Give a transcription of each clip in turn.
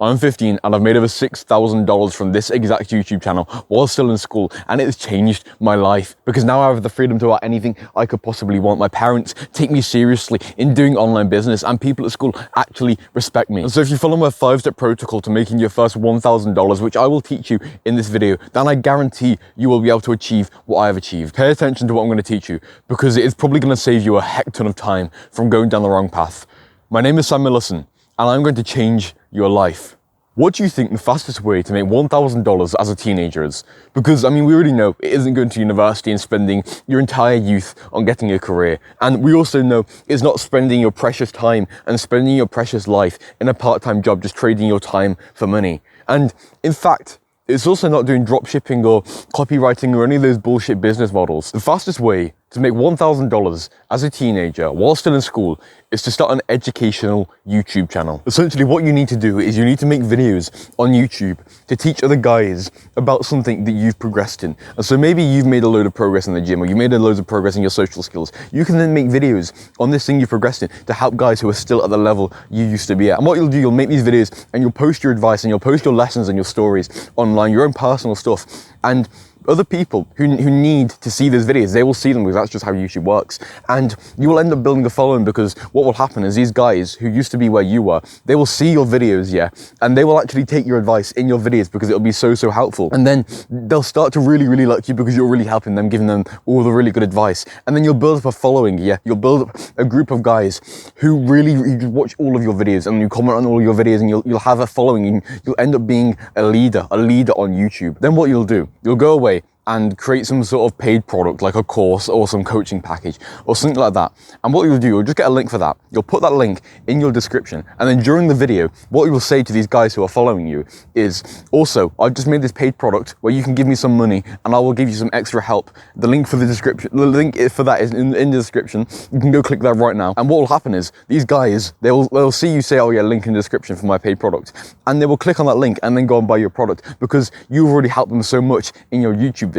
I'm 15 and I've made over $6,000 from this exact YouTube channel while still in school, and it has changed my life because now I have the freedom to do anything I could possibly want. My parents take me seriously in doing online business, and people at school actually respect me. And so if you follow my 5-step protocol to making your first $1,000, which I will teach you in this video, then I guarantee you will be able to achieve what I have achieved. Pay attention to what I'm going to teach you because it is probably going to save you a heck ton of time from going down the wrong path. My name is Sam Millison, and I'm going to change your life. What do you think the fastest way to make $1,000 as a teenager is? Because, I mean, we already know it isn't going to university and spending your entire youth on getting a career. And we also know it's not spending your precious time and spending your precious life in a part-time job, just trading your time for money. And in fact, it's also not doing dropshipping or copywriting or any of those bullshit business models. The fastest way to make $1,000 as a teenager while still in school is to start an educational YouTube channel. Essentially, what you need to do is you need to make videos on YouTube to teach other guys about something that you've progressed in. And so maybe you've made a load of progress in the gym, or you made a load of progress in your social skills. You can then make videos on this thing you've progressed in to help guys who are still at the level you used to be at. And what you'll do, you'll make these videos and you'll post your advice and you'll post your lessons and your stories online, your own personal stuff. And other people who need to see these videos, they will see them because that's just how YouTube works. And you will end up building a following because what will happen is these guys who used to be where you were, they will see your videos, yeah, and they will actually take your advice in your videos because it'll be so helpful. And then they'll start to really like you because you're really helping them, giving them all the really good advice. And then you'll build up a following, yeah, you'll build up a group of guys who really watch all of your videos and you comment on all your videos, and you'll have a following, and you'll end up being a leader on YouTube. Then what you'll do, you'll go away and create some sort of paid product like a course or some coaching package or something like that. And what you'll do, you'll just get a link for that. You'll put that link in your description. And then during the video, what you will say to these guys who are following you is, also, I've just made this paid product where you can give me some money and I will give you some extra help. The link for that is in the description. You can go click that right now. And what will happen is these guys, they'll see you say, oh yeah, link in the description for my paid product. And they will click on that link and then go and buy your product because you've already helped them so much in your YouTube videos.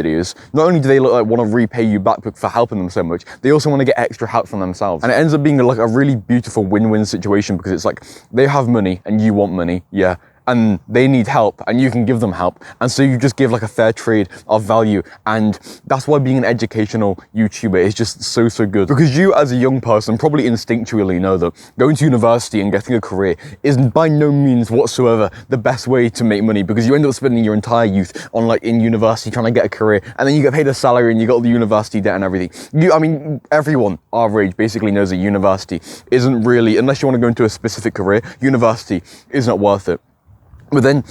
Not only do they want to repay you back for helping them so much, they also want to get extra help from themselves. And it ends up being like a really beautiful win-win situation because it's like they have money and you want money, yeah, and they need help and you can give them help. And so you just give like a fair trade of value. And that's why being an educational YouTuber is just so good. Because you as a young person probably instinctually know that going to university and getting a career is by no means whatsoever the best way to make money, because you end up spending your entire youth on like in university trying to get a career, and then you get paid a salary and you got all the university debt and everything. I mean, everyone our age basically knows that university isn't really, unless you want to go into a specific career, university is not worth it. But then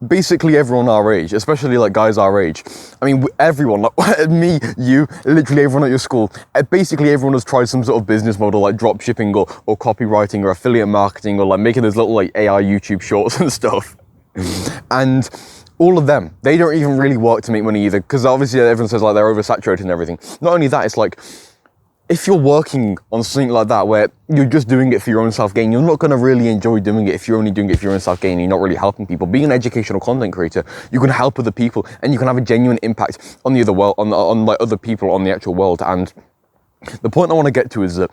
basically everyone our age, especially like guys our age, I mean, everyone, like me, you, literally everyone at your school, basically everyone has tried some sort of business model like drop shipping or copywriting or affiliate marketing or like making those little like AI YouTube shorts and stuff. And all of them, they don't even really work to make money either, because obviously everyone says like they're oversaturated and everything. Not only that, it's like, if you're working on something like that where you're just doing it for your own self-gain, you're not going to really enjoy doing it if you're only doing it for your own self-gain and you're not really helping people. Being an educational content creator, you can help other people and you can have a genuine impact on the other world, on like other people, on the actual world. And the point I want to get to is that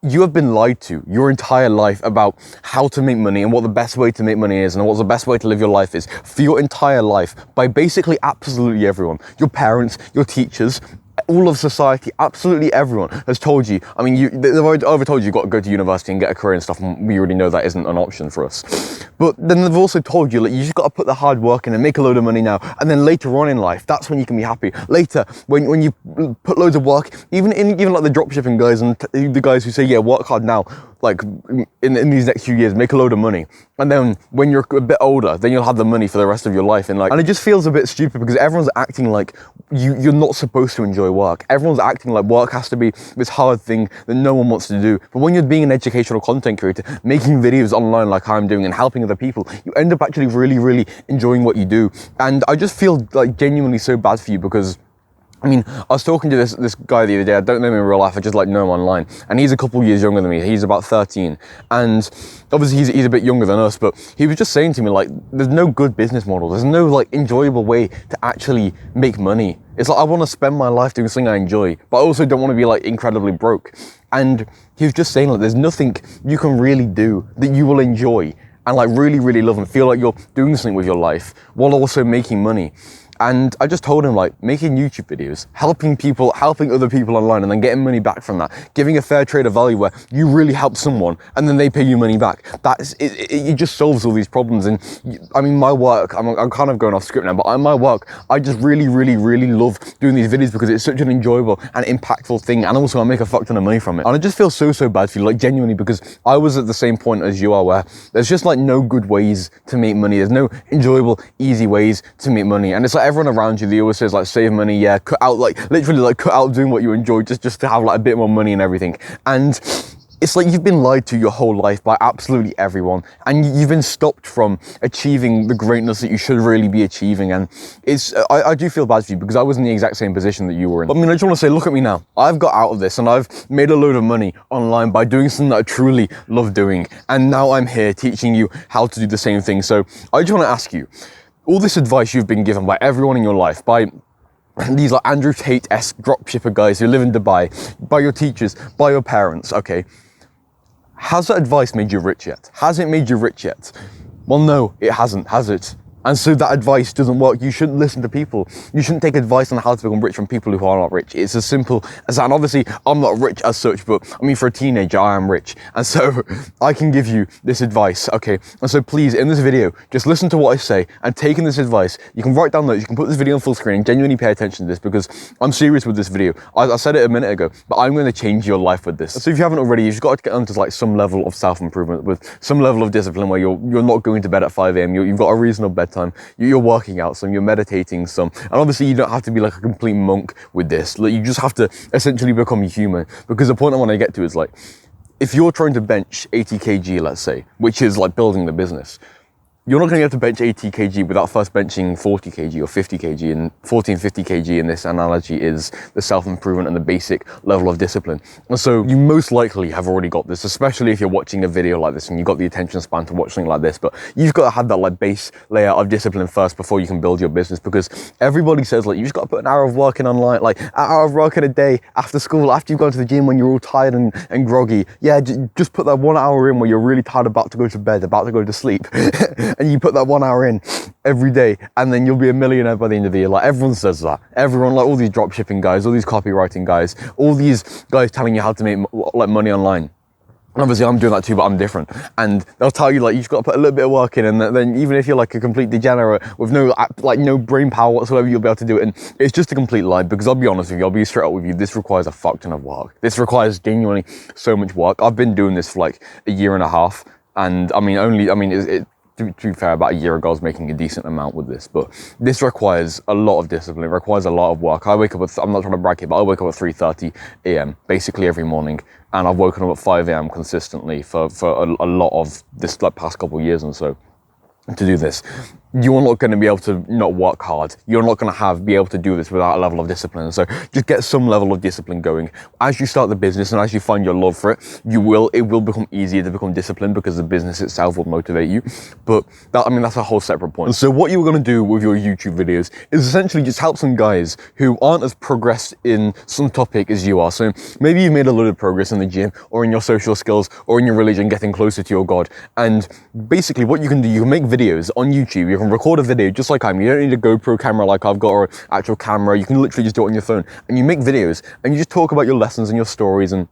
you have been lied to your entire life about how to make money and what the best way to make money is and what the best way to live your life is for your entire life by basically absolutely everyone. Your parents, your teachers, all of society, absolutely everyone has told you. I mean, they've already told you you've got to go to university and get a career and stuff, and we already know that isn't an option for us. But then they've also told you that you just got to put the hard work in and make a load of money now, and then later on in life, that's when you can be happy. Later, when you put loads of work, even like the dropshipping guys and the guys who say, yeah, work hard now, like in these next few years, make a load of money. And then when you're a bit older, then you'll have the money for the rest of your life. And it just feels a bit stupid because everyone's acting like you're not supposed to enjoy work. Everyone's acting like work has to be this hard thing that no one wants to do. But when you're being an educational content creator, making videos online like I'm doing and helping other people, you end up actually really enjoying what you do. And I just feel like genuinely so bad for you because, I mean, I was talking to this guy the other day. I don't know him in real life, I just like know him online. And he's a couple years younger than me. He's about 13. And obviously he's a bit younger than us, but he was just saying to me, like, there's no good business model. There's no like enjoyable way to actually make money. It's like, I want to spend my life doing something I enjoy, but I also don't want to be like incredibly broke. And he was just saying like, there's nothing you can really do that you will enjoy and like really, really love and feel like you're doing something with your life while also making money. And I just told him, like, making YouTube videos, helping other people online, and then getting money back from that, giving a fair trade of value where you really help someone and then they pay you money back. That's it just solves all these problems. And I mean, my work, I'm kind of going off script now, but my work, I just really, really, really love doing these videos because it's such an enjoyable and impactful thing. And also I make a fuck ton of money from it. And I just feel so bad for you, like genuinely, because I was at the same point as you are, where there's just like no good ways to make money. There's no enjoyable, easy ways to make money. And it's like everyone around you, they always says like, save money, yeah, cut out, like literally like cut out doing what you enjoy just to have like a bit more money and everything. And it's like you've been lied to your whole life by absolutely everyone, and you've been stopped from achieving the greatness that you should really be achieving. And it's I do feel bad for you because I was in the exact same position that you were in. But I mean, I just want to say, look at me now. I've got out of this and I've made a load of money online by doing something that I truly love doing, and now I'm here teaching you how to do the same thing. So I just want to ask you, all this advice you've been given by everyone in your life, by these like Andrew Tate-esque dropshipper guys who live in Dubai, by your teachers, by your parents, okay, has that advice made you rich yet? Has it made you rich yet? Well, no, it hasn't, has it? And so that advice doesn't work. You shouldn't listen to people. You shouldn't take advice on how to become rich from people who are not rich. It's as simple as that. And obviously, I'm not rich as such, but I mean, for a teenager, I am rich. And so I can give you this advice, okay? And so please, in this video, just listen to what I say and take in this advice. You can write down notes, you can put this video on full screen and genuinely pay attention to this, because I'm serious with this video. I said it a minute ago, but I'm going to change your life with this. So if you haven't already, you've got to get onto like some level of self-improvement with some level of discipline where you're not going to bed at 5 a.m. You've got a reasonable bedtime. You're working out some, you're meditating some, and obviously you don't have to be like a complete monk with this. Like, you just have to essentially become human, because the point I want to get to is like, if you're trying to bench 80 kg, let's say, which is like building the business, you're not going to be able to bench 80 kg without first benching 40 kg or 50 kg, and 40 and 50 kg in this analogy is the self-improvement and the basic level of discipline. And so you most likely have already got this, especially if you're watching a video like this and you've got the attention span to watch something like this, but you've got to have that like base layer of discipline first before you can build your business, because everybody says like, you just got to put an hour of work in online, like an hour of work in a day after school, after you've gone to the gym when you're all tired and groggy. Yeah, just put that 1 hour in where you're really tired, about to go to bed, about to go to sleep. And you put that 1 hour in every day, and then you'll be a millionaire by the end of the year. Like, everyone says that. Everyone, like all these drop shipping guys, all these copywriting guys, all these guys telling you how to make like money online. And obviously I'm doing that too, but I'm different. And they'll tell you like, you've got to put a little bit of work in, and then even if you're like a complete degenerate with no brain power whatsoever, you'll be able to do it. And it's just a complete lie, because I'll be honest with you, I'll be straight up with you, this requires a fuck ton of work. This requires genuinely so much work. I've been doing this for like a year and a half, and to be fair, about a year ago I was making a decent amount with this, but this requires a lot of discipline. It requires a lot of work. I wake up at, I'm not trying to brag here, but I wake up at 3:30 a.m. basically every morning, and I've woken up at 5 a.m. consistently for a lot of this like past couple of years. And so to do this, you're not going to be able to not work hard. You're not going to be able to do this without a level of discipline. So just get some level of discipline going. As you start the business and as you find your love for it, it will become easier to become disciplined, because the business itself will motivate you. But that's a whole separate point. And so what you're going to do with your YouTube videos is essentially just help some guys who aren't as progressed in some topic as you are. So maybe you've made a lot of progress in the gym, or in your social skills, or in your religion, getting closer to your God. And basically what you can do, you can make videos on YouTube. You can record a video just like you don't need a GoPro camera like I've got, or an actual camera. You can literally just do it on your phone, and you make videos and you just talk about your lessons and your stories and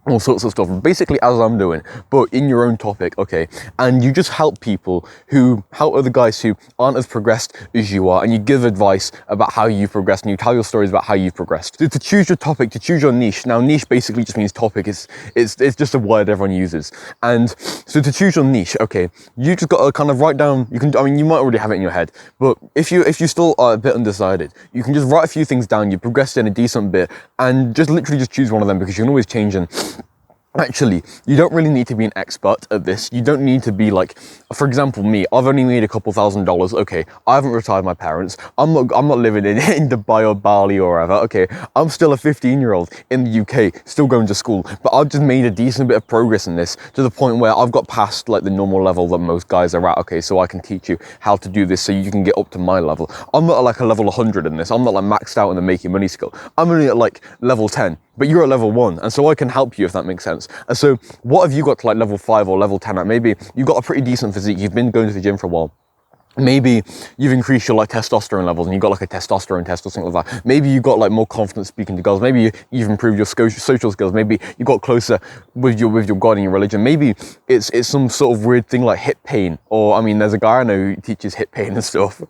all sorts of stuff, basically as I'm doing, but in your own topic, okay? And you just help other guys who aren't as progressed as you are, and you give advice about how you've progressed, and you tell your stories about how you've progressed. So to choose your topic, to choose your niche, now niche basically just means topic, it's just a word everyone uses. And so to choose your niche, okay, you just got to kind of write down, you might already have it in your head, but if you still are a bit undecided, you can just write a few things down, you progressed in a decent bit, and just literally just choose one of them, because you can always change. And actually, you don't really need to be an expert at this. You don't need to be like, for example, me, I've only made a couple $1,000s. Okay, I haven't retired my parents. I'm not living in Dubai or Bali or wherever. Okay, I'm still a 15-year-old in the UK, still going to school, but I've just made a decent bit of progress in this, to the point where I've got past like the normal level that most guys are at. Okay, so I can teach you how to do this so you can get up to my level. I'm not at like a level 100 in this. I'm not like maxed out in the making money skill. I'm only at like level 10. but you're at level 1, and so I can help you, if that makes sense. And so what have you got to like level 5 or level 10 at? Maybe you've got a pretty decent physique, you've been going to the gym for a while. Maybe you've increased your like testosterone levels and you've got like a testosterone test or something like that. Maybe you've got like more confidence speaking to girls. Maybe you've improved your social skills. Maybe you got closer with your God and your religion. Maybe it's some sort of weird thing like hip pain, or I mean, there's a guy I know who teaches hip pain and stuff.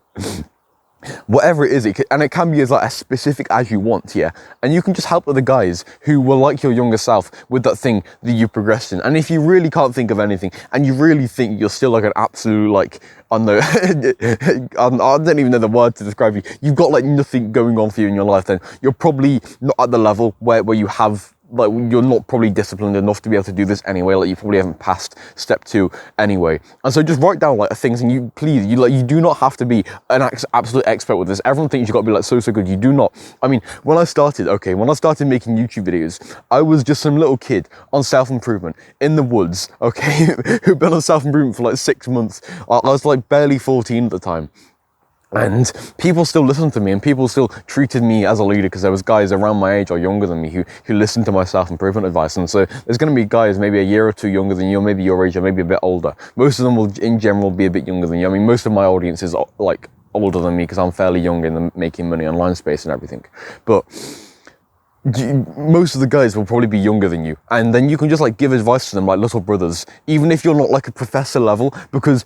Whatever it is, and it can be as like as specific as you want, yeah. And you can just help other guys who were like your younger self with that thing that you progressed in. And if you really can't think of anything, and you really think you're still like an absolute like, I don't know, I don't even know the word to describe you. You've got like nothing going on for you in your life. Then you're probably not at the level where you have. Like, you're not probably disciplined enough to be able to do this anyway. Like, you probably haven't passed step 2 anyway. And so just write down like things, and you do not have to be an absolute expert with this. Everyone thinks you've got to be like so good. You do not. I mean, when I started making YouTube videos, I was just some little kid on self-improvement in the woods, okay, who'd been on self-improvement for like 6 months. I was like barely 14 at the time. And people still listened to me, and people still treated me as a leader, because there was guys around my age or younger than me who listened to my self-improvement advice. And so there's going to be guys maybe a year or 2 younger than you, or maybe your age, or maybe a bit older. Most of them will in general be a bit younger than you. I mean, most of my audience is like older than me, because I'm fairly young in the making money online space and everything. But most of the guys will probably be younger than you, and then you can just like give advice to them like little brothers, even if you're not like a professor level. Because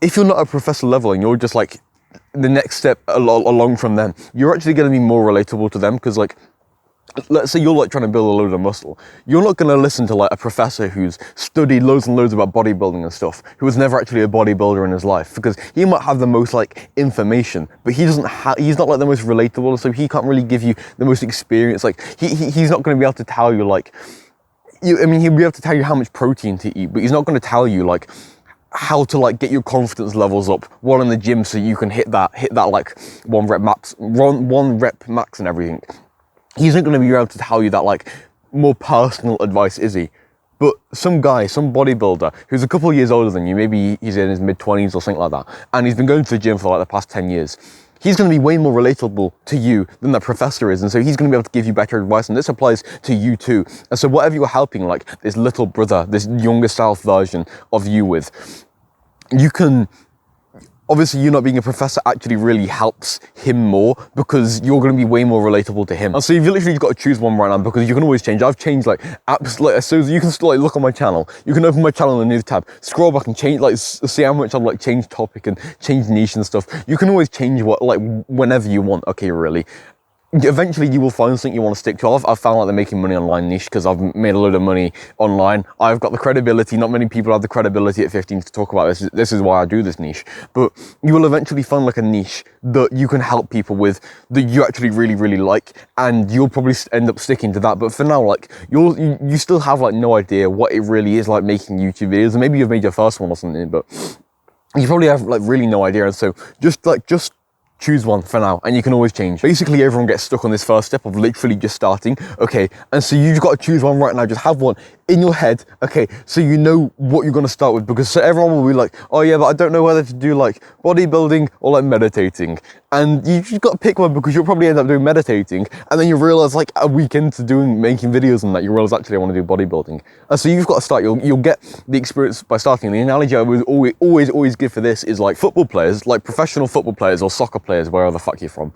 if you're not a professor level and you're just like the next step along from them, you're actually going to be more relatable to them. Because like, let's say you're like trying to build a load of muscle, you're not going to listen to like a professor who's studied loads and loads about bodybuilding and stuff, who was never actually a bodybuilder in his life, because he might have the most like information, but he's not like the most relatable, so he can't really give you the most experience. Like he's not going to be able to tell you like, he'll be able to tell you how much protein to eat, but he's not going to tell you like how to like get your confidence levels up while in the gym, so you can hit that like one rep max and everything. He's not going to be able to tell you that like more personal advice, is he? But some guy, some bodybuilder who's a couple of years older than you, maybe he's in his mid-20s or something like that, and he's been going to the gym for like the past 10 years, he's going to be way more relatable to you than that professor is. And so he's going to be able to give you better advice, and this applies to you too. And so whatever you're helping like this little brother, this younger self version of you with, you can, obviously you not being a professor actually really helps him more, because you're going to be way more relatable to him. And so you've literally got to choose one right now, because you can always change. I've changed like apps, like, so you can still like look on my channel, you can open my channel in the news tab, scroll back and change, like see how much I've like changed topic and changed niche and stuff. You can always change what, like whenever you want, okay, really. Eventually you will find something you want to stick to. I've found like the making money online niche, because I've made a load of money online. I've got the credibility. Not many people have the credibility at 15 to talk about this. This is why I do this niche. But you will eventually find like a niche that you can help people with, that you actually really, really like, and you'll probably end up sticking to that. But for now, like you still have like no idea what it really is like making YouTube videos. And maybe you've made your first one or something, but you probably have like really no idea. And so just choose one for now, and you can always change. Basically, everyone gets stuck on this first step of literally just starting, okay? And so you've got to choose one right now. Just have one in your head, okay? So you know what you're going to start with, because so everyone will be like, oh yeah, but I don't know whether to do like bodybuilding or like meditating. And you just got to pick one, because you'll probably end up doing meditating, and then you realize like a week into making videos and that, you realize actually I want to do bodybuilding. And so you've got to start. You'll get the experience by starting. The analogy I would always give for this is like football players, like professional football players or soccer players, wherever the fuck you're from.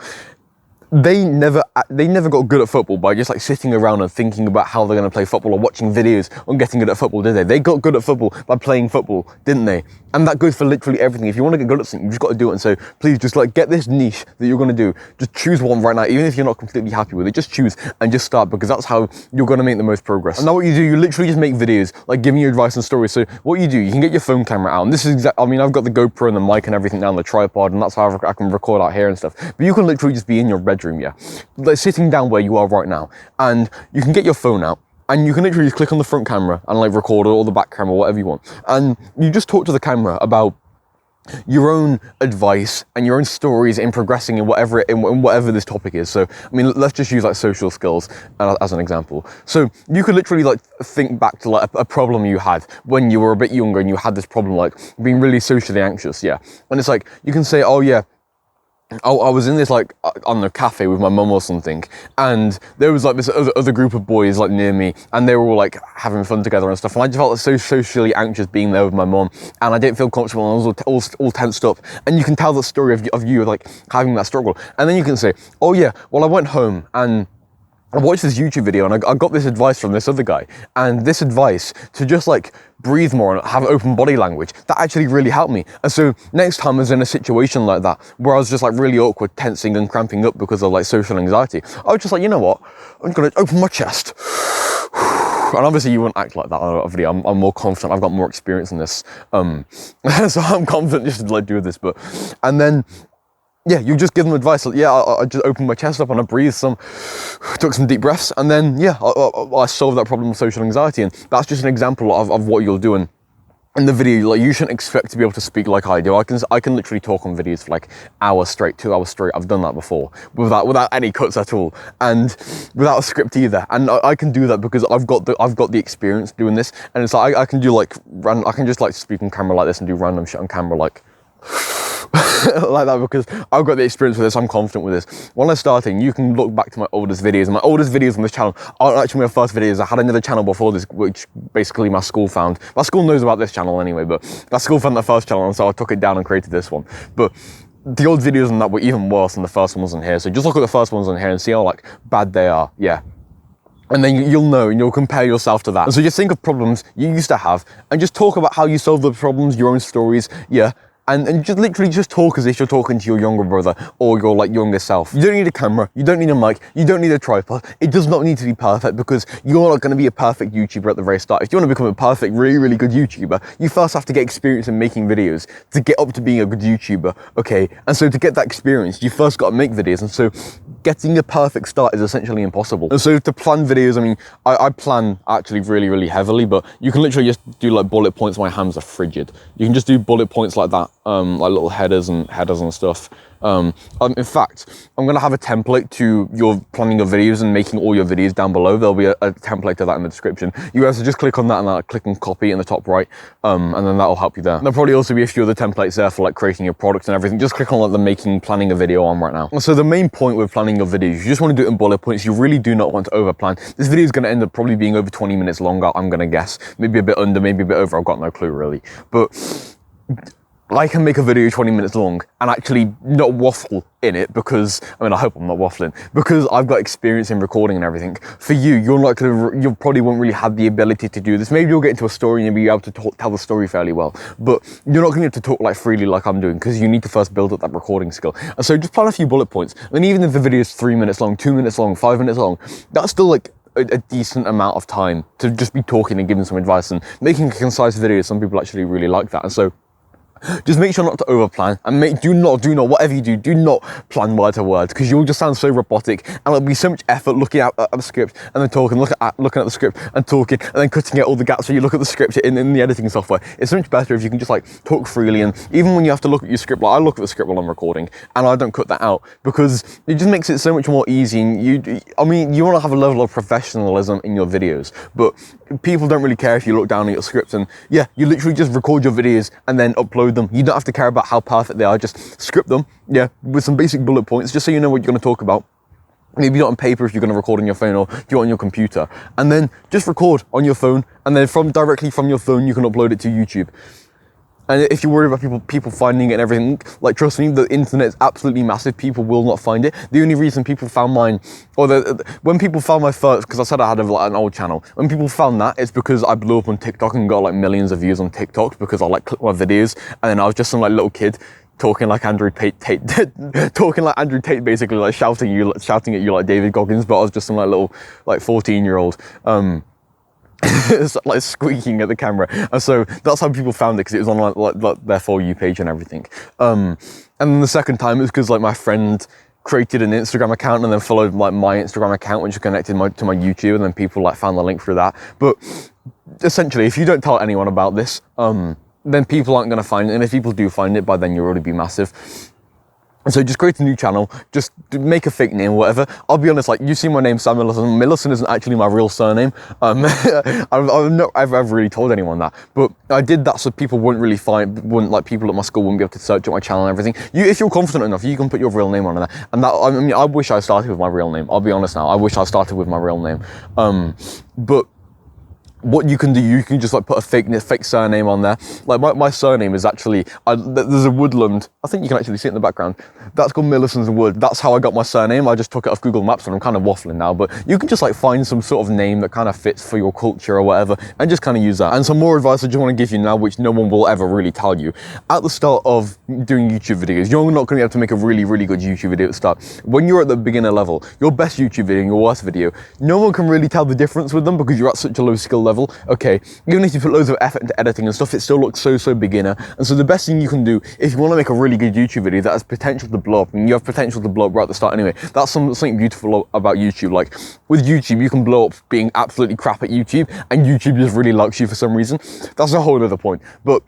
They never got good at football by just like sitting around and thinking about how they're going to play football, or watching videos on getting good at football, did they? They got good at football by playing football, didn't they? And that goes for literally everything. If you want to get good at something, you've just got to do it. And so please just like get this niche that you're going to do. Just choose one right now, even if you're not completely happy with it. Just choose and just start, because that's how you're going to make the most progress. And now what you do, you literally just make videos like giving you advice and stories. So what you do, you can get your phone camera out, and this is I mean, I've got the GoPro and the mic and everything down the tripod, and that's how I can record out here and stuff. But you can literally just be in your bedroom, yeah, like sitting down where you are right now, and you can get your phone out, and you can literally just click on the front camera and like record, or the back camera, whatever you want, and you just talk to the camera about your own advice and your own stories in progressing in whatever this topic is. So I mean, let's just use like social skills as an example. So you could literally like think back to like a problem you had when you were a bit younger, and you had this problem like being really socially anxious, yeah. And it's like you can say, oh yeah, I was in this like on the cafe with my mum or something, and there was like this other group of boys like near me, and they were all like having fun together and stuff. And I just felt like so socially anxious being there with my mum, and I didn't feel comfortable. And I was all tensed up. And you can tell the story of you like having that struggle. And then you can say, oh yeah, well I went home and I watched this YouTube video and I got this advice from this other guy, and this advice to just like breathe more and have open body language, that actually really helped me. And so next time I was in a situation like that where I was just like really awkward, tensing and cramping up because of like social anxiety, I was just like, you know what, I'm gonna open my chest. And obviously you wouldn't act like that on a video. I'm more confident, I've got more experience in this. So I'm confident just to like do this, but, and then yeah, you just give them advice. Like, yeah, I just opened my chest up and I breathed took some deep breaths, and then yeah, I solved that problem of social anxiety. And that's just an example of what you'll do. And in the video, like, you shouldn't expect to be able to speak like I do. I can literally talk on videos for like hours straight, 2 hours straight. I've done that before without any cuts at all, and without a script either. And I can do that because I've got the experience doing this. And it's like I can do like I can just like speak on camera like this and do random shit on camera like like that, because I've got the experience with this. I'm confident with this. When I started, you can look back to my oldest videos, and my oldest videos on this channel aren't actually my first videos. I had another channel before this, which basically my school found. My school knows about this channel anyway, but that school found the first channel, and so I took it down and created this one. But the old videos on that were even worse than the first ones on here. So just look at the first ones on here and see how like bad they are. Yeah. And then you'll know, and you'll compare yourself to that. And so just think of problems you used to have and just talk about how you solve the problems, your own stories. Yeah. And just literally just talk as if you're talking to your younger brother or your like younger self. You don't need a camera, you don't need a mic, you don't need a tripod. It does not need to be perfect, because you're not going to be a perfect YouTuber at the very start. If you want to become a perfect, really, really good YouTuber, you first have to get experience in making videos to get up to being a good YouTuber, okay? And so to get that experience, you first got to make videos. And so getting a perfect start is essentially impossible. And so to plan videos, I mean, I plan actually really, really heavily, but you can literally just do like bullet points. My hands are frigid. You can just do bullet points like that. Like little headers and stuff. In fact, I'm gonna have a template to your planning your videos and making all your videos down below. There'll be a template to that in the description. You guys just click on that and click on copy in the top right, and then that'll help you there. There'll probably also be a few other templates there for like creating your products and everything. Just click on like the making planning a video on right now. So the main point with planning your videos, you just want to do it in bullet points. You really do not want to over plan. This video is going to end up probably being over 20 minutes longer, I'm gonna guess. Maybe a bit under, maybe a bit over. I've got no clue really, but I can make a video 20 minutes long and actually not waffle in it, because, I mean, I hope I'm not waffling, because I've got experience in recording and everything. For you, you probably won't really have the ability to do this. Maybe you'll get into a story and you'll be able to tell the story fairly well, but you're not going to be able to talk like freely like I'm doing, because you need to first build up that recording skill. And so just plan a few bullet points. And even if the video is 3 minutes long, 2 minutes long, 5 minutes long, that's still like a decent amount of time to just be talking and giving some advice and making a concise video. Some people actually really like that. And so just make sure not to overplan, and do not, whatever you do not plan word to word, because you'll just sound so robotic, and it'll be so much effort looking at the script and then talking, looking at the script and talking, and then cutting out all the gaps so you look at the script in the editing software. It's so much better if you can just like talk freely, and even when you have to look at your script, like I look at the script while I'm recording, and I don't cut that out, because it just makes it so much more easy. And I mean, you want to have a level of professionalism in your videos, but people don't really care if you look down at your script. And yeah, you literally just record your videos and then upload them. You don't have to care about how perfect they are. Just script them, yeah, with some basic bullet points, just so you know what you're going to talk about. Maybe not on paper if you're going to record on your phone, or do it on your computer, and then just record on your phone, and then directly from your phone you can upload it to YouTube. And if you're worried about people finding it and everything, like, trust me, the internet is absolutely massive. People will not find it. The only reason people found mine, or when people found my first, because I said I had like an old channel, when people found that, it's because I blew up on TikTok and got like millions of views on TikTok, because I like clicked my videos, and then I was just some like little kid talking like Andrew Tate, basically, like shouting at you like David Goggins, but I was just some like little like 14-year-old. Like squeaking at the camera, and so that's how people found it, because it was on like their For You page and everything. And then the second time it was because like my friend created an Instagram account and then followed like my Instagram account, which connected to my YouTube, and then people like found the link through that. But essentially, if you don't tell anyone about this, then people aren't going to find it, and if people do find it, by then you'll already be massive. So just create a new channel, just make a fake name, whatever. I'll be honest, like, you see my name, Sam Millison. Millison isn't actually my real surname. I've not ever really told anyone that, but I did that so people like people at my school wouldn't be able to search at my channel and everything. If you're confident enough, you can put your real name on there. And that, I mean, I wish I started with my real name. I'll be honest now, I wish I started with my real name. But what you can do, you can just like put a fake surname on there. Like my surname is actually, there's a woodland, I think you can actually see it in the background. That's called Millison's Wood. That's how I got my surname. I just took it off Google Maps, and I'm kind of waffling now, but you can just like find some sort of name that kind of fits for your culture or whatever, and just kind of use that. And some more advice I just want to give you now, which no one will ever really tell you. At the start of doing YouTube videos, you're not going to be able to make a really, really good YouTube video at the start. When you're at the beginner level, your best YouTube video and your worst video, no one can really tell the difference with them because you're at such a low skill level. Okay, even if you put loads of effort into editing and stuff, it still looks so beginner. And so the best thing you can do, if you want to make a really good YouTube video that has potential to blow up, and you have potential to blow up right at the start anyway, that's something beautiful about YouTube. Like with YouTube, you can blow up being absolutely crap at YouTube, and YouTube just really likes you for some reason. That's a whole other point. But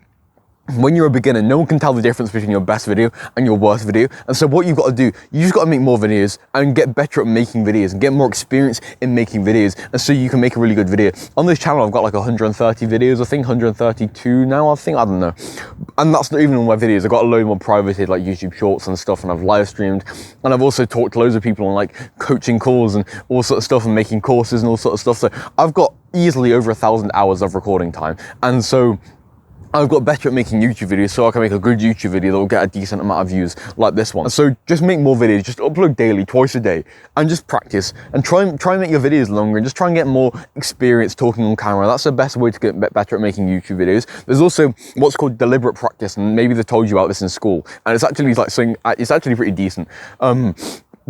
when you're a beginner, no one can tell the difference between your best video and your worst video. And so what you've got to do, you just got to make more videos and get better at making videos and get more experience in making videos. And so you can make a really good video. On this channel, I've got like 130 videos, I think 132 now, I don't know. And that's not even all my videos. I've got a load more privated, like YouTube shorts and stuff, and I've live streamed. And I've also talked to loads of people on like coaching calls and all sorts of stuff, and making courses and all sorts of stuff. So I've got easily over 1,000 hours of recording time. And so I've got better at making YouTube videos, so I can make a good YouTube video that will get a decent amount of views like this one. So just make more videos, just upload daily, twice a day, and just practice and try and make your videos longer, and just try and get more experience talking on camera. That's the best way to get better at making YouTube videos. There's also what's called deliberate practice, and maybe they told you about this in school, and it's actually like something, it's actually pretty decent.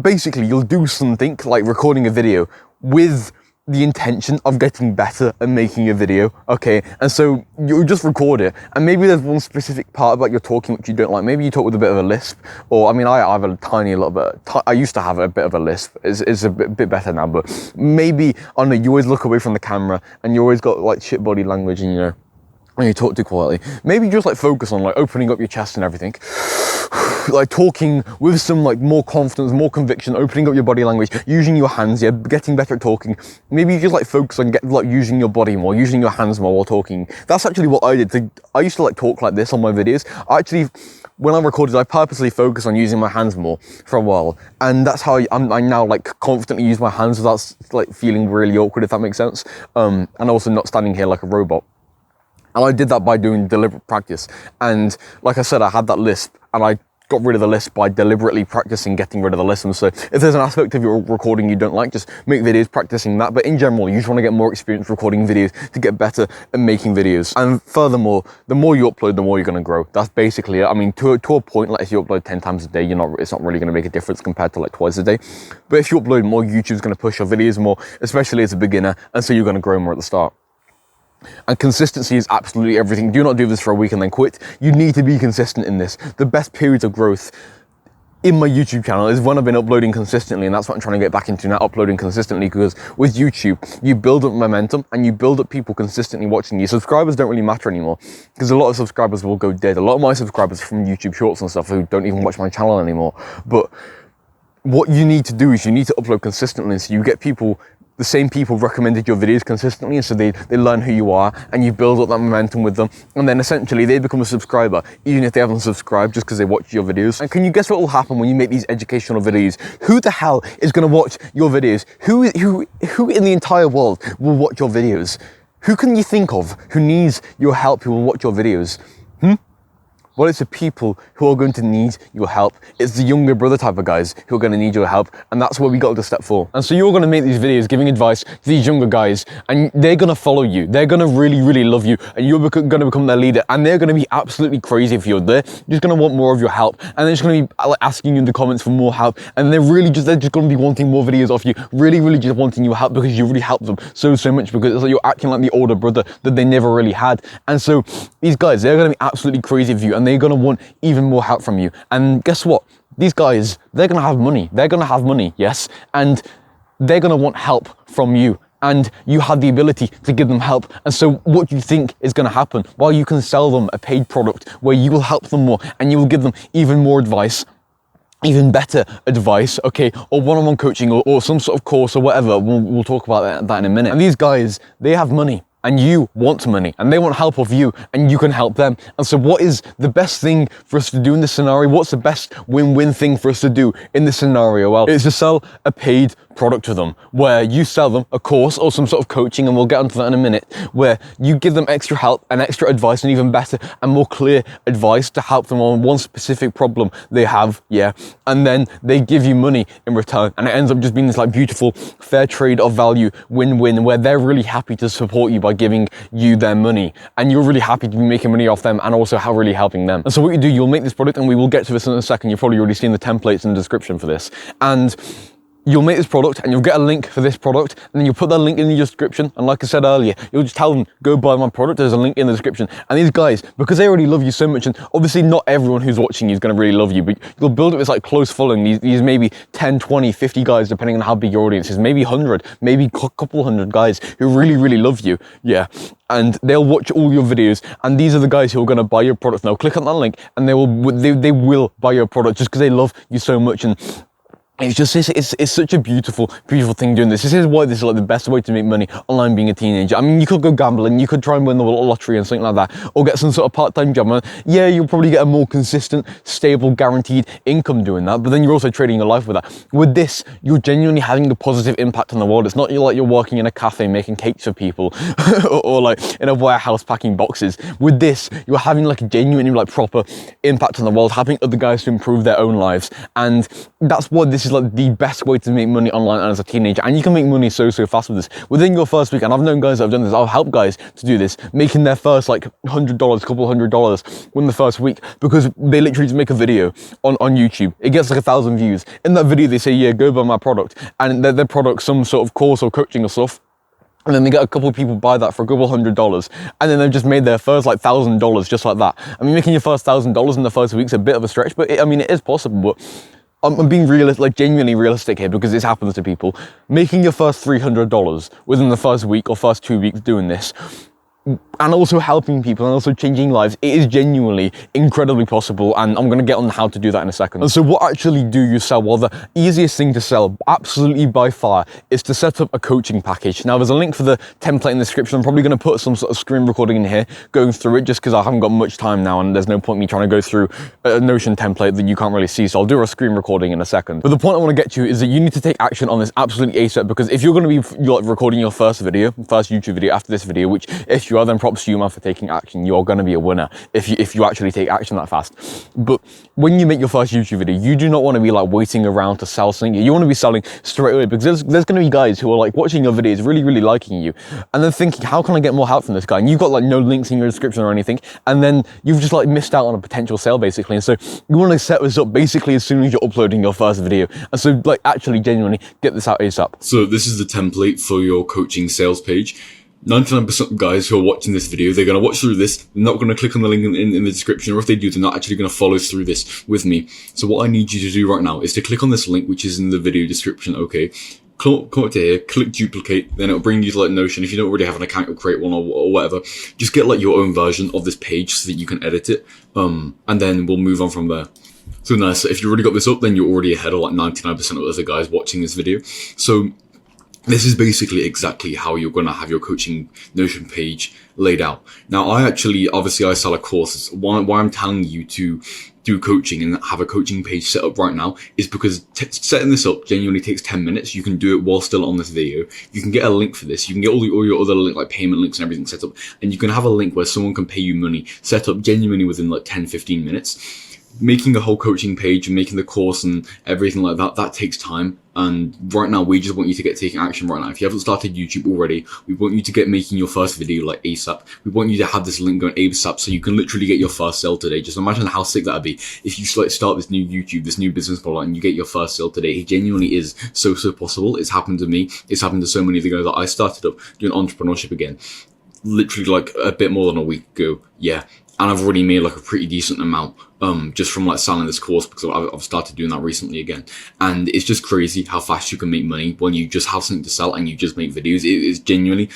Basically, you'll do something like recording a video with the intention of getting better at making a video, okay? And so you just record it, and maybe there's one specific part about your talking which you don't like. Maybe you talk with a bit of a lisp, or I mean, I have a tiny little bit, I used to have a bit of a lisp. It's a bit better now, but maybe, I don't know, you always look away from the camera, and you always got like shit body language, and you know, when you talk too quietly. Maybe just like focus on like opening up your chest and everything. Like talking with some like more confidence, more conviction, opening up your body language, using your hands, yeah, getting better at talking. Maybe you just like focus on using your body more, using your hands more while talking. That's actually what I did. I used to like talk like this on my videos. When I recorded, I purposely focused on using my hands more for a while, and that's how I now like confidently use my hands without like feeling really awkward, if that makes sense. And also not standing here like a robot. And I did that by doing deliberate practice. And like I said, I had that lisp, and I got rid of the lisp by deliberately practicing getting rid of the lisp. And so if there's an aspect of your recording you don't like, just make videos practicing that. But in general, you just want to get more experience recording videos to get better at making videos. And furthermore, the more you upload, the more you're going to grow. That's basically it. I mean, to a point, like if you upload 10 times a day, it's not really going to make a difference compared to like twice a day. But if you upload more, YouTube's going to push your videos more, especially as a beginner. And so you're going to grow more at the start. And consistency is absolutely everything. Do not do this for a week and then quit. You need to be consistent in this. The best periods of growth in my YouTube channel is when I've been uploading consistently, and that's what I'm trying to get back into now, uploading consistently, because with YouTube, you build up momentum and you build up people consistently watching you. Subscribers don't really matter anymore, because a lot of subscribers will go dead. A lot of my subscribers from YouTube Shorts and stuff who don't even watch my channel anymore. But what you need to do is you need to upload consistently, so you get people, the same people recommended your videos consistently, and so they learn who you are, and you build up that momentum with them, and then essentially they become a subscriber, even if they haven't subscribed, just because they watch your videos. And can you guess what will happen when you make these educational videos? Who the hell is going to watch your videos? Who in the entire world will watch your videos? Who can you think of who needs your help, who will watch your videos? Well, it's the people who are going to need your help. It's the younger brother type of guys who are going to need your help, and that's where we got to step for. And so you're going to make these videos giving advice to these younger guys, and they're going to follow you. They're going to really, really love you, and you're going to become their leader, and they're going to be absolutely crazy for you. They're just going to want more of your help, and they're just going to be like asking you in the comments for more help, and they're just going to be wanting more videos off you, really, really just wanting your help, because you really helped them so much, because it's like you're acting like the older brother that they never really had. And so these guys, they're going to be absolutely crazy for you, and they're going to want even more help from you. And guess what? These guys, they're going to have money. They're going to have money, yes, and they're going to want help from you. And you have the ability to give them help. And so what do you think is going to happen? Well, you can sell them a paid product where you will help them more, and you will give them even more advice, even better advice, okay, or one-on-one coaching, or some sort of course or whatever. We'll talk about that in a minute. And these guys, they have money, and you want money, and they want help of you, and you can help them. And so what is the best thing for us to do in this scenario? What's the best win-win thing for us to do in this scenario? Well, it's to sell a paid product to them, where you sell them a course or some sort of coaching, and we'll get onto that in a minute, where you give them extra help and extra advice, and even better and more clear advice to help them on one specific problem they have, yeah, and then they give you money in return, and it ends up just being this like beautiful fair trade of value win-win, where they're really happy to support you by giving you their money, and you're really happy to be making money off them and also really helping them. And so what you do, you'll make this product, and we will get to this in a second. You've probably already seen the templates in the description for this, and you'll make this product, and you'll get a link for this product, and then you'll put that link in the description. And like I said earlier, you'll just tell them, go buy my product. There's a link in the description. And these guys, because they already love you so much, and obviously not everyone who's watching you is going to really love you, but you'll build up this like close following, these maybe 10, 20, 50 guys, depending on how big your audience is, maybe 100, maybe a couple hundred guys who really, really love you. Yeah. And they'll watch all your videos, and these are the guys who are going to buy your product. Now click on that link, and they will buy your product just because they love you so much. And it's just, it's such a beautiful thing doing this. This is why this is like the best way to make money online being a teenager. I mean, you could go gambling, you could try and win the lottery and something like that, or get some sort of part-time job. And yeah, you'll probably get a more consistent, stable, guaranteed income doing that, but then you're also trading your life with that. With this, you're genuinely having a positive impact on the world. It's not like you're working in a cafe making cakes for people, or like in a warehouse packing boxes. With this, you're having like a genuinely like proper impact on the world, helping other guys to improve their own lives. And that's what this is like the best way to make money online as a teenager. And you can make money so fast with this within your first week. And I've known guys that have done this. I've helped guys to do this, making their first like $100, couple $100 within the first week, because they literally just make a video on YouTube. It gets like 1,000 views. In that video, they say, yeah, go buy my product, and their product, some sort of course or coaching or stuff. And then they get a couple of people buy that for a couple $100, and then they've just made their first like $1,000 just like that. I mean, making your first $1,000 in the first week's a bit of a stretch, but I mean, it is possible. But I'm being realistic, like genuinely realistic here, because this happens to people. Making your first $300 within the first week or first 2 weeks doing this, and also helping people and also changing lives, it is genuinely incredibly possible, and I'm going to get on how to do that in a second. And so what actually do you sell? Well, the easiest thing to sell, absolutely by far, is to set up a coaching package. Now, there's a link for the template in the description. I'm probably going to put some sort of screen recording in here going through it, just because I haven't got much time now, and there's no point me trying to go through a Notion template that you can't really see, so I'll do a screen recording in a second. But the point I want to get to is that you need to take action on this absolutely ASAP, because if you're going to be like recording your first YouTube video after this video, which if you are, then props to you, man, for taking action. You're going to be a winner if you actually take action that fast. But when you make your first YouTube video, you do not want to be like waiting around to sell something. You want to be selling straight away, because there's going to be guys who are like watching your videos, really liking you, and then thinking, how can I get more help from this guy? And you've got like no links in your description or anything, and then you've just like missed out on a potential sale basically. And so you want to set this up basically as soon as you're uploading your first video. And so like actually genuinely get this out ASAP. So this is the template for your coaching sales page. 99% of guys who are watching this video, they're going to watch through this, they're not going to click on the link in the description, or if they do, they're not actually going to follow through this with me. So what I need you to do right now is to click on this link, which is in the video description, okay? Come up to here, click duplicate, then it'll bring you to like Notion. If you don't already have an account, you'll create one or whatever. Just get like your own version of this page so that you can edit it, and then we'll move on from there. So nice. So if you've already got this up, then you're already ahead of like 99% of other guys watching this video. So this is basically exactly how you're going to have your coaching Notion page laid out. Now, obviously I sell a course. Why I'm telling you to do coaching and have a coaching page set up right now is because setting this up genuinely takes 10 minutes. You can do it while still on this video. You can get a link for this. You can get all your other like payment links and everything set up, and you can have a link where someone can pay you money set up genuinely within like 10-15 minutes. Making a whole coaching page and making the course and everything like that takes time. And right now, we just want you to get taking action right now. If you haven't started YouTube already, we want you to get making your first video like ASAP. We want you to have this link going ASAP so you can literally get your first sale today. Just imagine how sick that'd be if you like start this new YouTube, this new business model, and you get your first sale today. It genuinely is so possible. It's happened to me. It's happened to so many of the guys that I started up doing entrepreneurship again, literally like a bit more than a week ago. Yeah. And I've already made like a pretty decent amount, just from like selling this course, because I've started doing that recently again. And it's just crazy how fast you can make money when you just have something to sell and you just make videos. It is genuinely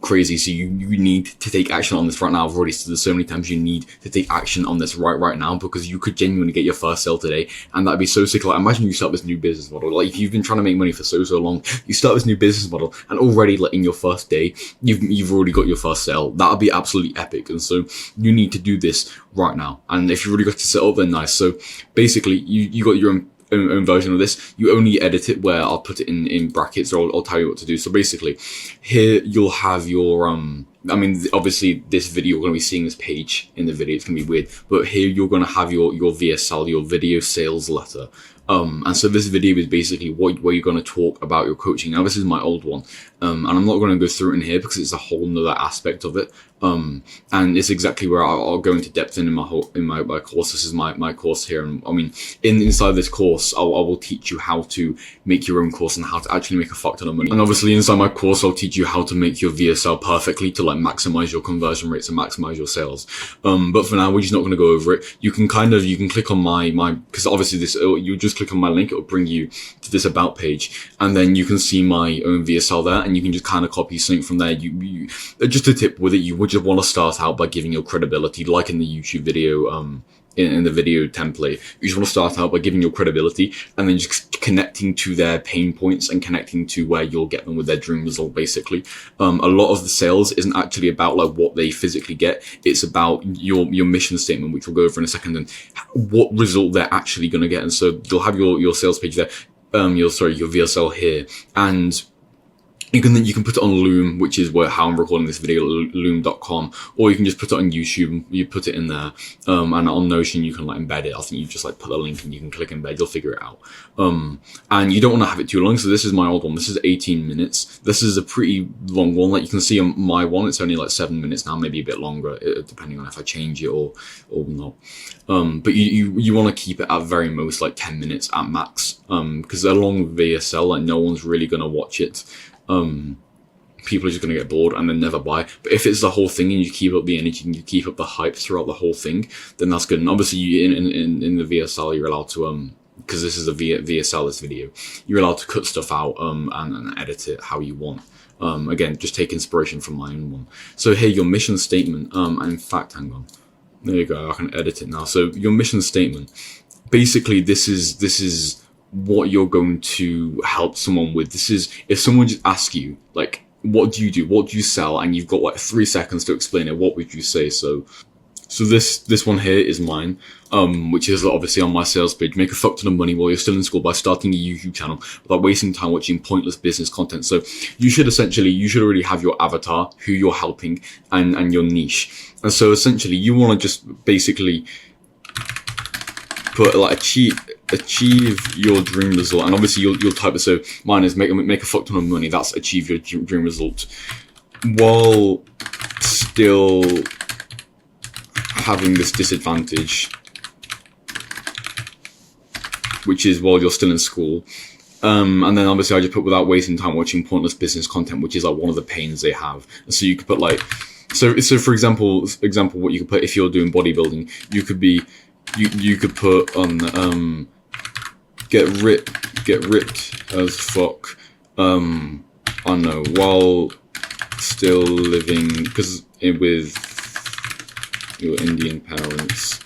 crazy. So you need to take action on this right now. I've already said this so many times. You need to take action on this right now, because you could genuinely get your first sale today, and that'd be so sick. Like, imagine you start this new business model. Like, if you've been trying to make money for so long, you start this new business model, and already, like, in your first day, you've already got your first sale. That would be absolutely epic. And so you need to do this right now. And if you've already got to set up, then nice. So basically, you got your own version of this. You only edit it where I'll put it in brackets, or I'll tell you what to do. So basically, here you'll have your I mean, obviously this video, you're going to be seeing this page in the video, it's going to be weird, but here you're going to have your VSL, your video sales letter. And so this video is basically where you're going to talk about your coaching. Now, this is my old one, and I'm not going to go through it in here because it's a whole nother aspect of it. And it's exactly where I'll go into depth in my course. This is my course here. And I mean, inside this course, I will teach you how to make your own course and how to actually make a fuck ton of money. And obviously inside my course, I'll teach you how to make your VSL perfectly to like maximize your conversion rates and maximize your sales. But for now, we're just not going to go over it. You can click on my, because obviously you just click on my link, it'll bring you to this about page, and then you can see my own VSL there, and you can just kind of copy something from there. You just a tip with it, you would just want to start out by giving your credibility, like in the YouTube video, in the video template. You just want to start out by giving your credibility, and then just connecting to their pain points and connecting to where you'll get them with their dream result, basically. A lot of the sales isn't actually about like what they physically get. It's about your mission statement, which we'll go over in a second, and what result they're actually going to get. And so you'll have your sales page there, your VSL here, and you can put it on Loom, which is how I'm recording this video, loom.com, or you can just put it on YouTube. You put it in there, and on Notion you can like embed it. I think you just like put a link and you can click embed. You'll figure it out. And you don't want to have it too long. So this is my old one. This is 18 minutes. This is a pretty long one. Like you can see on my one, it's only like 7 minutes now, maybe a bit longer, depending on if I change it or not. But you want to keep it at very most like 10 minutes at max. Because a long VSL, like no one's really gonna watch it. People are just going to get bored and then never buy. But if it's the whole thing and you keep up the energy and you keep up the hype throughout the whole thing, then that's good. And obviously in the VSL, you're allowed to, because this is a VSL, this video, you're allowed to cut stuff out, and edit it how you want. Again, just take inspiration from my own one. So here, your mission statement, and in fact, hang on. There you go. I can edit it now. So your mission statement, basically this is what you're going to help someone with. This is, if someone just asks you, like, what do you do? What do you sell? And you've got like 3 seconds to explain it. What would you say? So this one here is mine, which is obviously on my sales page. Make a fuck ton of money while you're still in school by starting a YouTube channel without wasting time watching pointless business content. So you should already have your avatar, who you're helping, and your niche. And so essentially you want to just basically put like achieve your dream result, and obviously you'll type it. So mine is make a fuck ton of money. That's achieve your dream result while still having this disadvantage, which is while you're still in school. And then obviously I just put without wasting time watching pointless business content, which is like one of the pains they have. And so you could put like, so for example, what you could put if you're doing bodybuilding, you could be, you could put on, get ripped as fuck, I don't know, while still living, because with your Indian parents,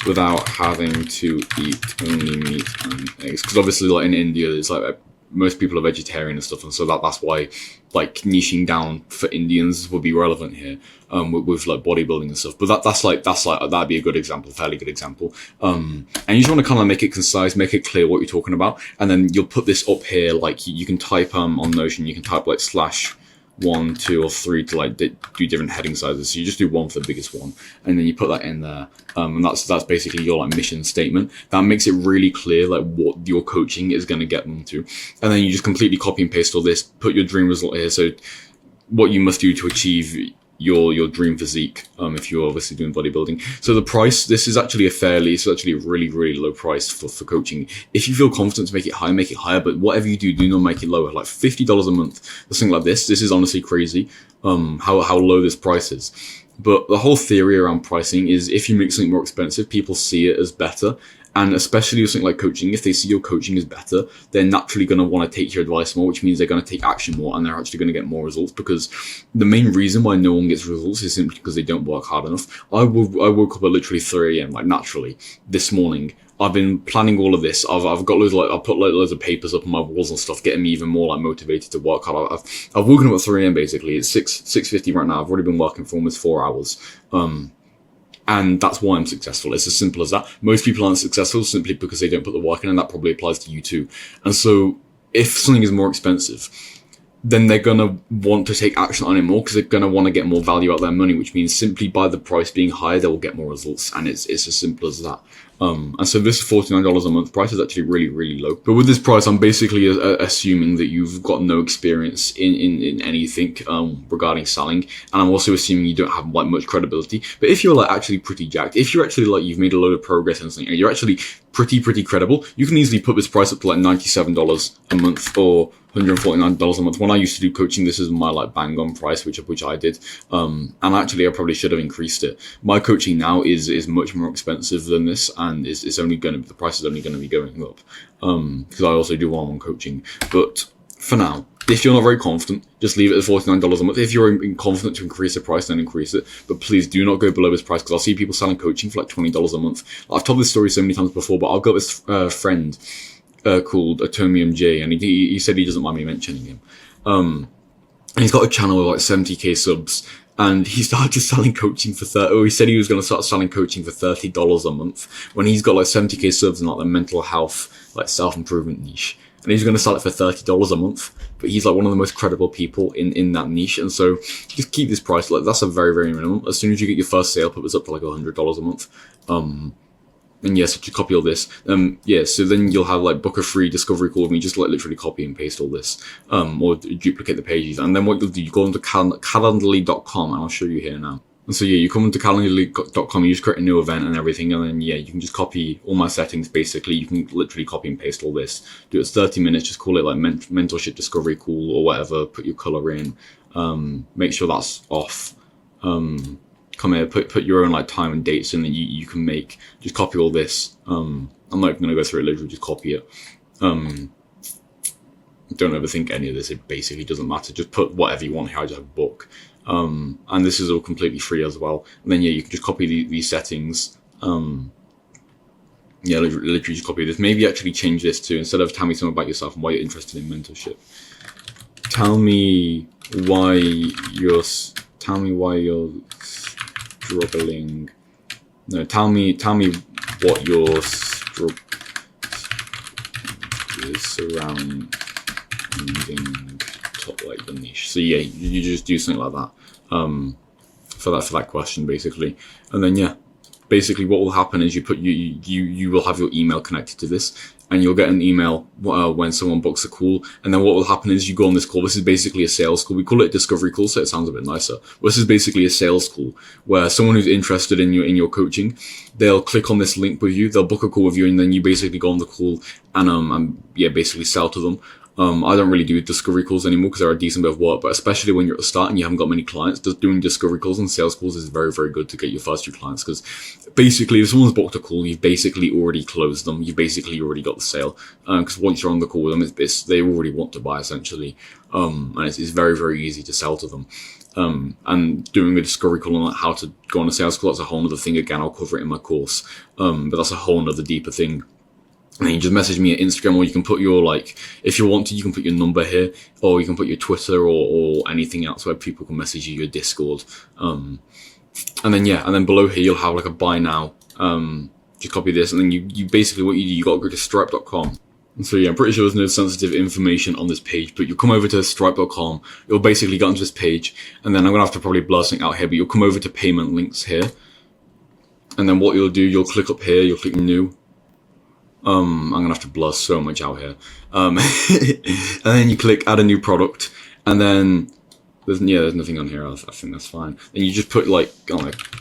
without having to eat only meat and eggs. Because obviously, like in India, it's like most people are vegetarian and stuff, and so that's why like niching down for Indians would be relevant here, with like bodybuilding and stuff. But that'd be a good example, fairly good example. And you just want to kind of make it concise, make it clear what you're talking about, and then you'll put this up here. Like you can type on Notion, you can type like /1, 2, or 3 to like do different heading sizes. So you just do one for the biggest one, and then you put that in there, and that's basically your like mission statement. That makes it really clear like what your coaching is going to get them to, and then you just completely copy and paste all this. Put your dream result here. So what you must do to achieve your dream physique, if you're obviously doing bodybuilding. So the price, this is actually it's actually a really, really low price for coaching. If you feel confident to make it higher, but whatever you do not make it lower. Like $50 a month, something like this is honestly crazy, how low this price is. But the whole theory around pricing is if you make something more expensive, people see it as better, And especially with something like coaching, if they see your coaching is better, they're naturally going to want to take your advice more, which means they're going to take action more, and they're actually going to get more results. Because the main reason why no one gets results is simply because they don't work hard enough. I woke up at literally 3 a.m. like naturally this morning. I've been planning all of this. I've got I've put loads of papers up on my walls and stuff, getting me even more like motivated to work hard. I've woken up at 3 a.m. basically. It's 6:50 right now. I've already been working for almost 4 hours. And that's why I'm successful. It's as simple as that. Most people aren't successful simply because they don't put the work in, and that probably applies to you too. And so if something is more expensive, then they're going to want to take action on it more, because they're going to want to get more value out of their money, which means simply by the price being higher, they will get more results. And it's as simple as that. And so this $49 a month price is actually really, really low. But with this price, I'm basically assuming that you've got no experience in anything regarding selling, and I'm also assuming you don't have like much credibility. But if you're like actually pretty jacked, if you're actually like you've made a load of progress in something, and you're actually pretty credible, you can easily put this price up to like $97 a month or $149 a month. When I used to do coaching, this is my like bang on price, which I did. And actually I probably should have increased it. My coaching now is much more expensive than this, and it's only going to, the price is only going to be going up. Because I also do one-on-one coaching. But for now, if you're not very confident, just leave it at $49 a month. If you're confident to increase the price, then increase it. But please do not go below this price, because I'll see people selling coaching for like $20 a month. I've told this story so many times before, but I've got this friend called Atomium J, and he said he doesn't mind me mentioning him. And he's got a channel with like 70k subs, and he started selling coaching for he said he was going to start selling coaching for $30 a month when he's got like 70k subs in like the mental health, like self-improvement niche. And he's going to sell it for $30 a month, but he's like one of the most credible people in that niche. And so just keep this price, like that's a very, very minimum. As soon as you get your first sale, put this up to like $100 a month. And yes, to copy all this, so then you'll have like book a free discovery call with me, just like literally copy and paste all this, or duplicate the pages. And then what you'll do, you go into calendly.com, and I'll show you here now. And so yeah, you come into calendly.com, you just create a new event and everything, and then yeah, you can just copy all my settings basically. You can literally copy and paste all this. Do it 30 minutes, just call it like mentorship discovery call or whatever, put your color in, make sure that's off. Come here, put your own like time and dates in that you can make. Just copy all this. I'm not even gonna go through it, literally just copy it. Don't overthink any of this, it basically doesn't matter. Just put whatever you want here. I just have book. And this is all completely free as well. And then yeah, you can just copy these settings. Yeah, literally just copy this. Maybe actually change this to, instead of tell me something about yourself and why you're interested in mentorship, tell me why you're struggling. No, tell me what your struggle is surrounding top like the niche. So yeah, you just do something like that for that question basically. And then yeah, basically what will happen is you will have your email connected to this, and you'll get an email when someone books a call. And then what will happen is you go on this call. This is basically a sales call. We call it a discovery call, so it sounds a bit nicer. But this is basically a sales call where someone who's interested in your coaching, they'll click on this link with you, they'll book a call with you, and then you basically go on the call and basically sell to them. I don't really do discovery calls anymore because they're a decent bit of work, but especially when you're at the start and you haven't got many clients, just doing discovery calls and sales calls is very, very good to get your first few clients, because basically if someone's booked a call, you've basically already closed them. You've basically already got the sale, because once you're on the call with them, they already want to buy essentially, and it's very, very easy to sell to them. And doing a discovery call on how to go on a sales call, that's a whole other thing. Again, I'll cover it in my course, but that's a whole other deeper thing. And then you just message me at Instagram, or you can put your, like, if you want to, you can put your number here, or you can put your Twitter or anything else where people can message you, your Discord. And then below here, you'll have like a buy now. Just copy this, and then you basically, what you got to go to stripe.com. And so yeah, I'm pretty sure there's no sensitive information on this page, but you'll come over to stripe.com. You'll basically get onto this page, and then I'm going to have to probably blur something out here, but you'll come over to payment links here. And then what you'll do, you'll click up here, you'll click new. I'm gonna have to blur so much out here. And then you click add a new product, and then there's nothing on here. I think that's fine. And you just put like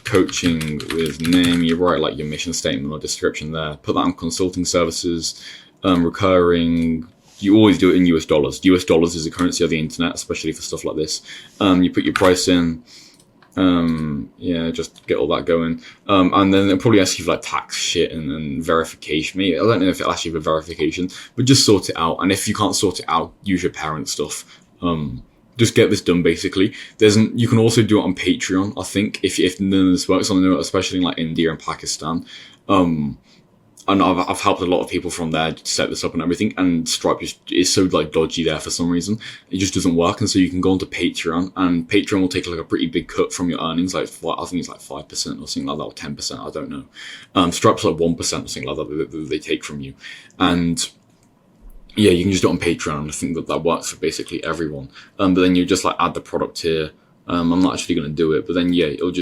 coaching with name. You write like your mission statement or description there. Put that on consulting services, recurring. You always do it in US dollars. US dollars is the currency of the internet, especially for stuff like this. You put your price in. Yeah, just get all that going. And then they'll probably ask you for like tax shit and verification. Maybe I don't know if it'll ask you for verification, but just sort it out. And if you can't sort it out, use your parents' stuff. Just get this done. Basically, you can also do it on Patreon. I think if none of this works, I know especially in like India and Pakistan. And I've helped a lot of people from there to set this up and everything, and Stripe is so like dodgy there for some reason. It just doesn't work, and so you can go onto Patreon, and Patreon will take like a pretty big cut from your earnings, like I think it's like 5% or something like that, or 10%, I don't know. Stripe's like 1% or something like that they take from you, and yeah, you can just do it on Patreon, and I think that works for basically everyone. But then you just like add the product here. I'm not actually going to do it, but then yeah, it'll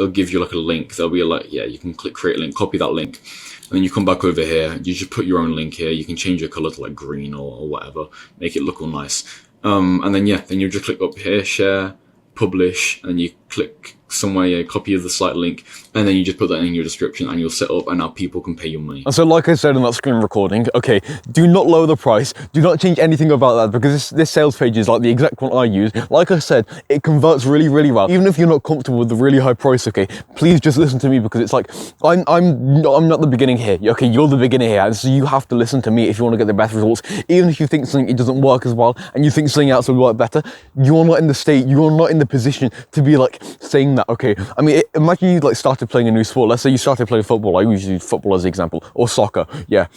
give you like a link. There'll be a like, yeah, you can click create a link, copy that link, and then you come back over here. You just put your own link here. You can change your color to like green or whatever, make it look all nice. And then yeah, then you just click up here, share, publish, and you click somewhere, yeah, copy of the site link, and then you just put that in your description, and you'll set up, and now people can pay you money. And so, like I said in that screen recording, okay, do not lower the price, do not change anything about that, because this sales page is like the exact one I use. Like I said, it converts really, really well. Even if you're not comfortable with the really high price, okay, please just listen to me, because it's like, I'm not the beginning here, okay, you're the beginner here, and so you have to listen to me if you want to get the best results. Even if you think something it doesn't work as well, and you think something else will work better, you're not in the state, you're not in the position to be like saying that, okay? I mean, imagine you like started playing a new sport. Let's say you started playing football. I usually use football as an example, or soccer. Yeah,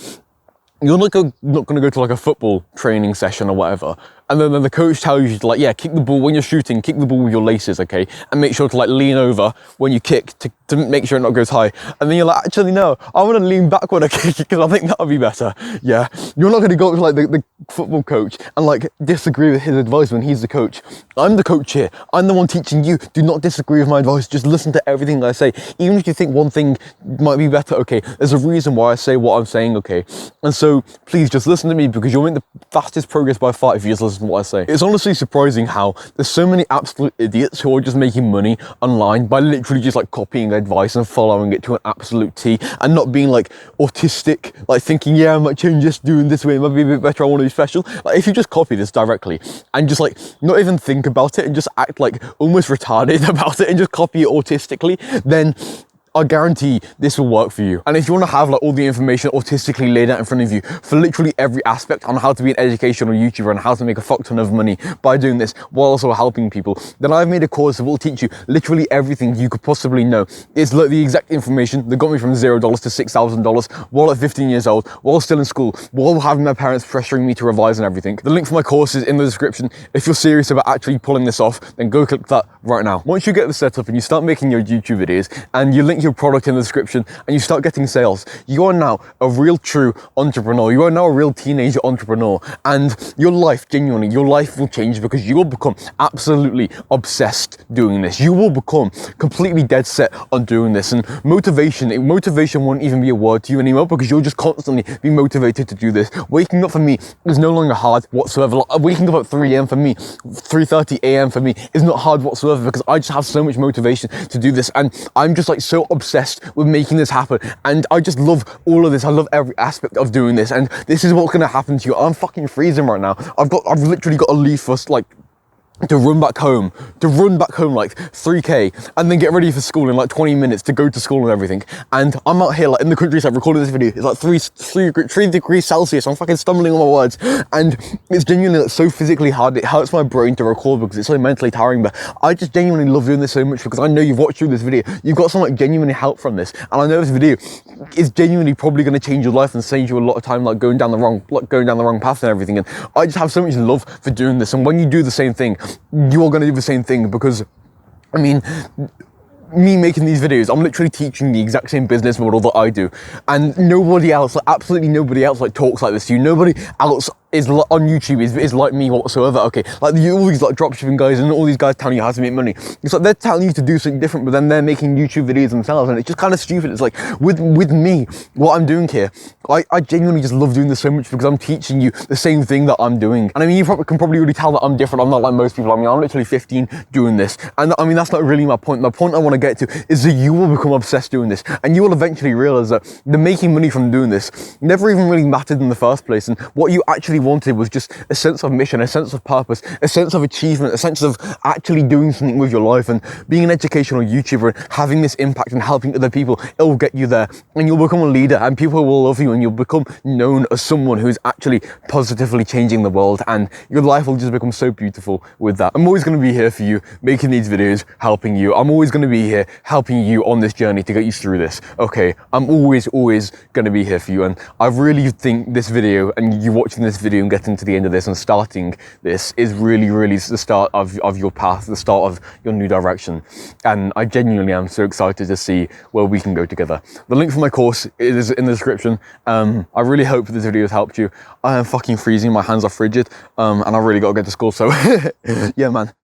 you're not going to go to like a football training session or whatever, and then the coach tells you to like, yeah, kick the ball when you're shooting, kick the ball with your laces, okay, and make sure to like lean over when you kick to make sure it not goes high. And then you're like, actually no, I want to lean back when I kick because I think that would be better. Yeah, you're not going to go up to like the football coach and like disagree with his advice when he's the coach. I'm the coach here. I'm the one teaching you. Do not disagree with my advice. Just listen to everything I say. Even if you think one thing might be better, okay, there's a reason why I say what I'm saying, okay? And so please just listen to me, because you'll make the fastest progress by far if you just listen to what I say. It's honestly surprising how there's so many absolute idiots who are just making money online by literally just like copying advice and following it to an absolute T, and not being like autistic, like thinking, yeah, I might change this, doing this way, it might be a bit better, I want to be special. Like if you just copy this directly and just like not even think about it and just act like almost retarded about it and just copy it autistically, then I guarantee this will work for you. And if you want to have like all the information autistically laid out in front of you for literally every aspect on how to be an educational YouTuber and how to make a fuck ton of money by doing this while also helping people, then I've made a course that will teach you literally everything you could possibly know. It's like the exact information that got me from $0 to $6,000 while at 15 years old, while still in school, while having my parents pressuring me to revise and everything. The link for my course is in the description. If you're serious about actually pulling this off, then go click that right now. Once you get this set up and you start making your YouTube videos and you link your product in the description and you start getting sales, you are now a real true entrepreneur. You are now a real teenager entrepreneur, and your life, genuinely, your life will change because you will become absolutely obsessed doing this. You will become completely dead set on doing this, and motivation won't even be a word to you anymore because you'll just constantly be motivated to do this. Waking up for me is no longer hard whatsoever. Like, waking up at 3 a.m. for me, 3:30 a.m. for me is not hard whatsoever because I just have so much motivation to do this, and I'm just like so obsessed with making this happen, and I just love all of this. I love every aspect of doing this, and this is what's gonna happen to you. I'm fucking freezing right now. I've literally got to leave for like to run back home like 3k and then get ready for school in like 20 minutes to go to school and everything. And I'm out here like in the countryside recording this video. It's like 3 degrees Celsius. I'm fucking stumbling on my words, and it's genuinely like so physically hard. It hurts my brain to record because it's so mentally tiring, but I just genuinely love doing this so much because I know you've watched through this video, you've got some like genuine help from this, and I know this video is genuinely probably going to change your life and save you a lot of time like going down the wrong path and everything. And I just have so much love for doing this, and when you do the same thing, you are going to do the same thing, because I mean, me making these videos, I'm literally teaching the exact same business model that I do, and nobody else, like absolutely nobody else, like talks like this to you. Nobody else is on YouTube is like me whatsoever. Okay, like all these like dropshipping guys and all these guys telling you how to make money, it's like they're telling you to do something different, but then they're making YouTube videos themselves, and it's just kind of stupid. It's like with me, what I'm doing here, I genuinely just love doing this so much because I'm teaching you the same thing that I'm doing. And I mean, you can probably already tell that I'm different. I'm not like most people. I mean, I'm literally 15 doing this, and I mean that's not really my point. My point I want to get to is that you will become obsessed doing this, and you will eventually realize that the making money from doing this never even really mattered in the first place, and what you actually wanted was just a sense of mission, a sense of purpose, a sense of achievement, a sense of actually doing something with your life. And being an educational YouTuber and having this impact and helping other people, it'll get you there, and you'll become a leader, and people will love you, and you'll become known as someone who's actually positively changing the world, and your life will just become so beautiful with that. I'm always going to be here for you, making these videos, helping you. I'm always going to be here helping you on this journey to get you through this. Okay, I'm always going to be here for you. And I really think this video, and you watching this video and getting to the end of this and starting this, is really the start of your path, the start of your new direction. And I genuinely am so excited to see where we can go together. The link for my course is in the description. I really hope this video has helped you. I am fucking freezing, my hands are frigid, and I really got to get to school, so yeah, man.